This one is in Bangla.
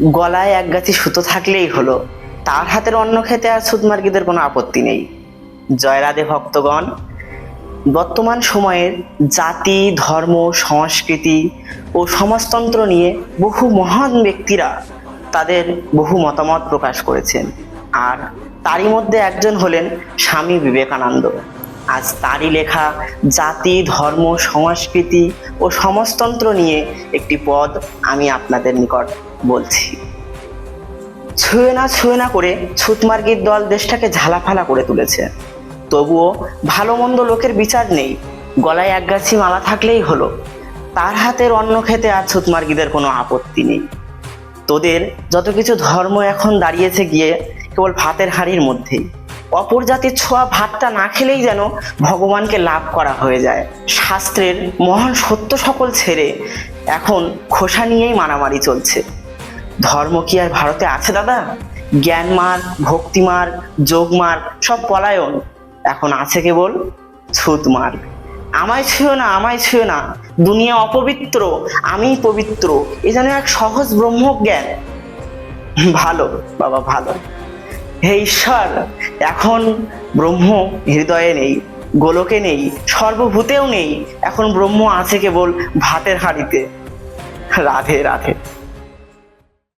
গলায় এক গাছি সুতো থাকলেই হলো, তার হাতের অন্ন খেতে আর সুদমার্গীদের কোনো আপত্তি নেই। জয় রাধে ভক্তগণ। বর্তমান সময়ের জাতি, ধর্ম, সংস্কৃতি ও সমাজতন্ত্র নিয়ে বহু মহান ব্যক্তিরা তাদের বহু মতামত প্রকাশ করেছেন, আর তারই মধ্যে একজন হলেন স্বামী বিবেকানন্দ। আজ তারই লেখা জাতি, ধর্ম, সংস্কৃতি ও সমাজতন্ত্র নিয়ে একটি পদ আমি আপনাদের নিকট বলছি। ছুঁয়ে না করে ছুতমার্গীর দল দেশটাকে ঝালাফালা করে তুলেছে, তবুও ভালো মন্দ লোকের বিচার নেই। গলায় এক গাছি মালা থাকলেই হলো, তার হাতের অন্ন খেতে আর ছুতমার্গীদের কোনো আপত্তি নেই। তোদের যত কিছু ধর্ম এখন দাঁড়িয়েছে গিয়ে কেবল ভাতের হাঁড়ির মধ্যেই। অপর জাতির ছোঁয়া ভাতটা না খেলেই যেন ভগবানকে লাভ করা হয়ে যায়। শাস্ত্রের মহান সত্য সকল ছেড়ে এখন খোসা নিয়েই মারামারি চলছে। ধর্ম কি আর ভারতে আছে দাদা? জ্ঞান মার্গ, ভক্তি মার্গ, যোগ মার্গ সব পলায়ন। এখন আছে কেবল ছুত মার্গ। আমায় ছুঁয়ো না, আমায় ছুঁয়ো না, দুনিয়া অপবিত্র, আমি পবিত্র, এ যেন এক সহজ ব্রহ্মজ্ঞান। ভালো বাবা, ভালো। হে ঈশ্বর, এখন ব্রহ্ম হৃদয়ে নেই, গোলকে নেই, সর্বভূতেও নেই। এখন ব্রহ্ম আছে কেবল ভাতের হাঁড়িতে। রাধে রাধে।